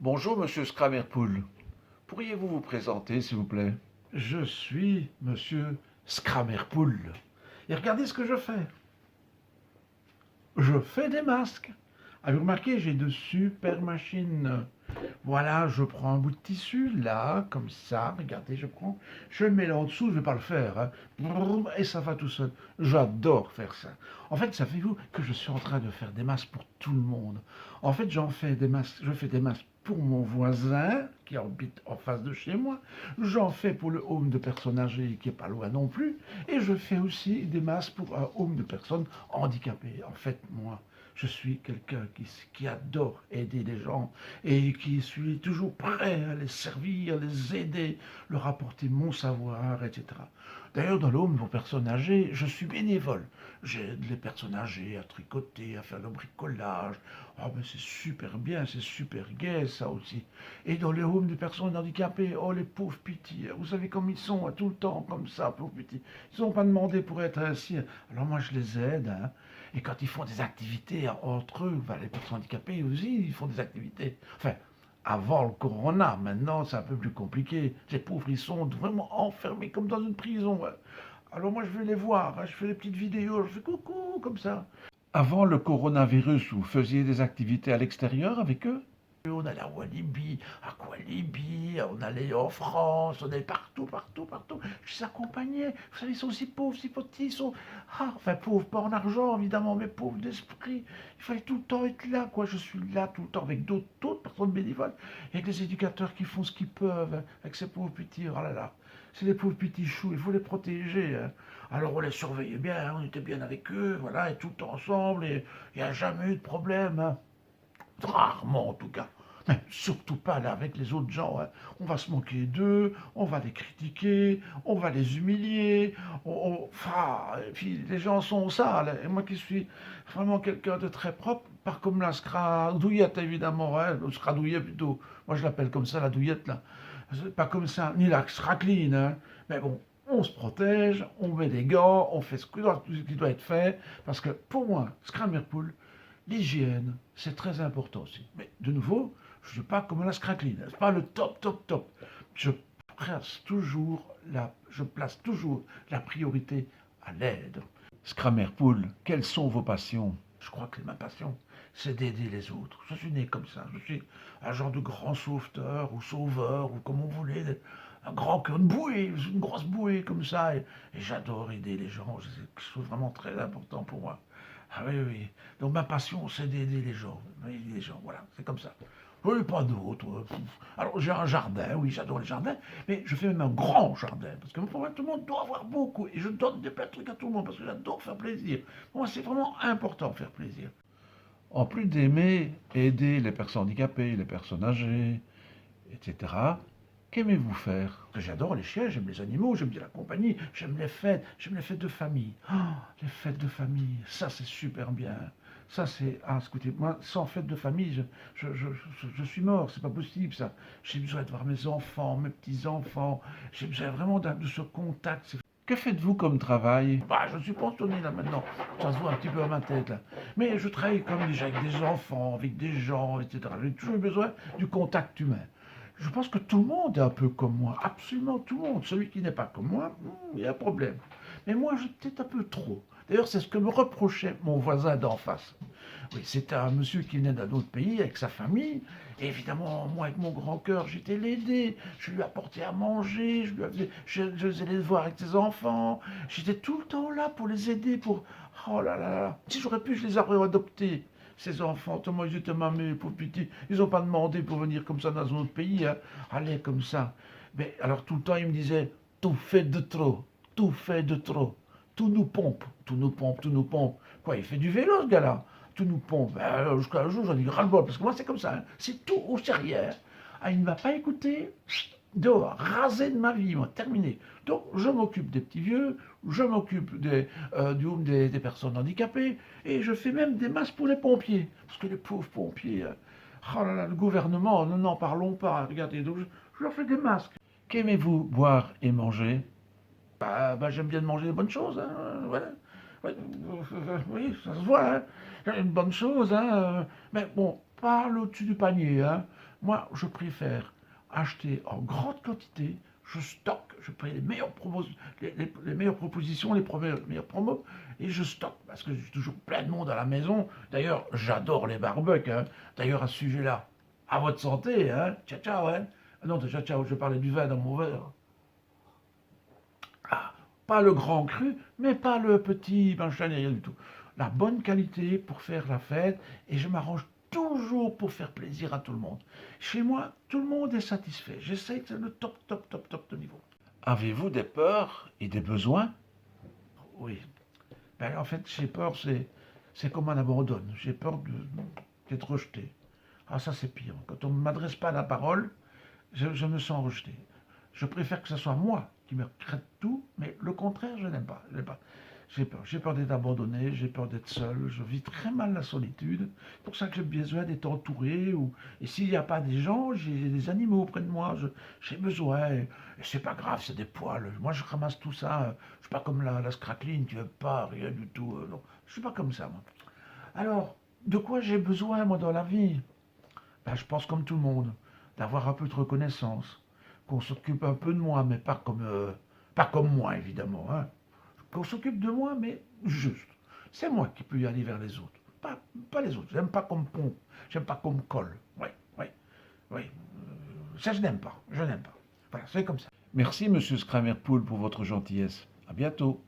Bonjour, monsieur Scramerpool. Pourriez-vous vous présenter, s'il vous plaît? Je suis monsieur Scramerpool. Et regardez ce que je fais. Je fais des masques. Avez-vous remarqué, j'ai de super machines. Voilà, je prends un bout de tissu, là, comme ça. Regardez, je le mets là en dessous, je ne vais pas le faire, hein. Et ça va tout seul. J'adore faire ça. En fait, savez-vous que je suis en train de faire des masques pour tout le monde. En fait, je fais des masques pour mon voisin qui habite en face de chez moi. J'en fais pour le home de personnes âgées qui est pas loin non plus. Et je fais aussi des masques pour un home de personnes handicapées. En fait, moi, je suis quelqu'un qui adore aider les gens et qui suis toujours prêt à les servir, les aider, leur apporter mon savoir, etc. D'ailleurs, dans l'home pour personnes âgées, je suis bénévole. J'aide les personnes âgées à tricoter, à faire le bricolage. Oh, mais c'est super bien, c'est super gai, ça aussi. Et dans les homes des personnes handicapées, oh, les pauvres petits, vous savez comme ils sont, tout le temps comme ça, pauvres petits. Ils n'ont pas demandé pour être ainsi. Alors moi, je les aide, hein. Et quand ils font des activités entre eux, les personnes handicapées aussi, ils font des activités. Enfin, avant le corona, maintenant c'est un peu plus compliqué. Les pauvres, ils sont vraiment enfermés comme dans une prison, ouais. Alors moi, je vais les voir, hein, je fais des petites vidéos, je fais coucou, comme ça. Avant le coronavirus, vous faisiez des activités à l'extérieur avec eux? On allait à Walibi, à Qualibi, on allait en France, on allait partout, partout, partout. Je les accompagnais. Vous savez, ils sont si pauvres, si petits, ils sont... Ah, enfin, pauvres, pas en argent, évidemment, mais pauvres d'esprit. Il fallait tout le temps être là, quoi. Je suis là tout le temps avec d'autres personnes bénévoles et avec les éducateurs qui font ce qu'ils peuvent, hein, avec ces pauvres petits. Oh là là, c'est des pauvres petits choux, il faut les protéger, hein. Alors on les surveillait bien, on était bien avec eux, voilà, et tout le temps ensemble, et il n'y a jamais eu de problème, hein. Rarement en tout cas. Mais surtout pas là avec les autres gens, hein. On va se moquer d'eux, on va les critiquer, on va les humilier. Enfin, et puis les gens sont sales. Et moi qui suis vraiment quelqu'un de très propre, pas comme la scradouillette évidemment, hein, le scradouillette plutôt. Moi je l'appelle comme ça la douillette là. Pas comme ça, ni la scracline, hein. Mais bon, on se protège, on met des gants, on fait ce qui doit être fait. Parce que pour moi, Scrammerpool, l'hygiène, c'est très important aussi. Mais de nouveau, je ne suis pas comme la scracline. Ce n'est pas le top, top, top. Je place toujours la priorité à l'aide. Scramerpool, quelles sont vos passions? Je crois que ma passion, c'est d'aider les autres. Je suis né comme ça. Je suis un genre de grand sauveteur ou sauveur ou comme on voulait. Un grand cœur, une grosse bouée comme ça. Et j'adore aider les gens. C'est quelque chose de vraiment très important pour moi. Ah oui, oui. Donc ma passion, c'est d'aider les gens. Aider les gens, voilà, c'est comme ça. Oui, pas d'autre. Alors j'ai un jardin, oui, j'adore les jardins, mais je fais même un grand jardin, parce que pour moi, tout le monde doit avoir beaucoup, et je donne des plein de trucs à tout le monde, parce que j'adore faire plaisir. Pour moi, c'est vraiment important faire plaisir. En plus d'aimer aider les personnes handicapées, les personnes âgées, etc., qu'aimez-vous faire? J'adore les chiens, j'aime les animaux, j'aime bien la compagnie, j'aime les fêtes de famille. Oh, les fêtes de famille, ça c'est super bien. Ça c'est... Ah, écoutez, moi, sans fête de famille, je suis mort, c'est pas possible ça. J'ai besoin de voir mes enfants, mes petits-enfants, j'ai besoin vraiment de ce contact. Que faites-vous comme travail? Bah, je suis pensionné là maintenant, ça se voit un petit peu à ma tête là. Mais je travaille comme déjà avec des enfants, avec des gens, etc. J'ai toujours eu besoin du contact humain. Je pense que tout le monde est un peu comme moi, absolument tout le monde. Celui qui n'est pas comme moi, il y a un problème. Mais moi, j'ai peut-être un peu trop. D'ailleurs, c'est ce que me reprochait mon voisin d'en face. Oui, c'était un monsieur qui venait d'un autre pays avec sa famille. Et évidemment, moi, avec mon grand cœur, j'étais l'aider. Je lui apportais à manger, je faisais les devoirs avec ses enfants. J'étais tout le temps là pour les aider, pour... Oh là là là. Si j'aurais pu, je les aurais adoptés. Ces enfants, tellement ils étaient mamés, pauvres petits. Ils n'ont pas demandé pour venir comme ça dans un autre pays, hein. Aller comme ça. Mais alors tout le temps, ils me disaient, tout fait de trop, tout fait de trop. Tout nous pompe, tout nous pompe, tout nous pompe. Quoi, il fait du vélo, ce gars-là. Tout nous pompe. Ben, jusqu'à un jour, j'en ai ras-le-bol, parce que moi, c'est comme ça, hein. C'est tout au derrière. Ah, il ne m'a pas écouté. Dehors, rasé de ma vie, moi, terminé. Donc, je m'occupe des petits vieux, je m'occupe des personnes handicapées, et je fais même des masques pour les pompiers. Parce que les pauvres pompiers, oh là là, le gouvernement, n'en parlons pas. Regardez, donc je leur fais des masques. Qu'aimez-vous boire et manger? J'aime bien manger des bonnes choses, hein, voilà. Ouais, oui, ça se voit, hein. Une bonne chose, hein. Mais bon, pas au-dessus du panier, hein. Moi, je préfère acheter en grande quantité, je stocke, je prends les meilleures propositions, meilleures promos, et je stocke, parce que j'ai toujours plein de monde à la maison. D'ailleurs, j'adore les barbecues, hein. D'ailleurs, à ce sujet-là, à votre santé, hein. Ciao, ciao, hein. Ah non, ciao, ciao, je parlais du vin dans mon verre. Ah, pas le grand cru, mais pas le petit machin, ni rien du tout. La bonne qualité pour faire la fête, et je m'arrange toujours pour faire plaisir à tout le monde. Chez moi, tout le monde est satisfait. J'essaie que c'est le top, top, top, top de niveau. Avez-vous des peurs et des besoins? Oui. Ben, en fait, j'ai peur, c'est qu'on m'en abandonne. J'ai peur d'être rejeté. Ah, ça, c'est pire. Quand on ne m'adresse pas la parole, je me sens rejeté. Je préfère que ce soit moi qui me crête tout, mais le contraire, je n'aime pas. Je n'aime pas. J'ai peur. J'ai peur d'être abandonné, j'ai peur d'être seul. Je vis très mal la solitude. C'est pour ça que j'ai besoin d'être entouré. Et s'il n'y a pas des gens, j'ai des animaux près de moi. J'ai besoin. Et c'est pas grave, c'est des poils. Moi, je ramasse tout ça. Je suis pas comme la scrackline qui veut pas, rien du tout. Non. Je suis pas comme ça, moi. Alors, de quoi j'ai besoin, moi, dans la vie? Ben, je pense comme tout le monde, d'avoir un peu de reconnaissance, qu'on s'occupe un peu de moi, mais pas comme moi, évidemment, hein. Qu'on s'occupe de moi, mais juste. C'est moi qui peux y aller vers les autres, pas les autres. J'aime pas qu'on me pompe, j'aime pas qu'on me colle. Oui, oui, oui. Ça, je n'aime pas, je n'aime pas. Voilà, c'est comme ça. Merci, monsieur Scramerpool, pour votre gentillesse. À bientôt.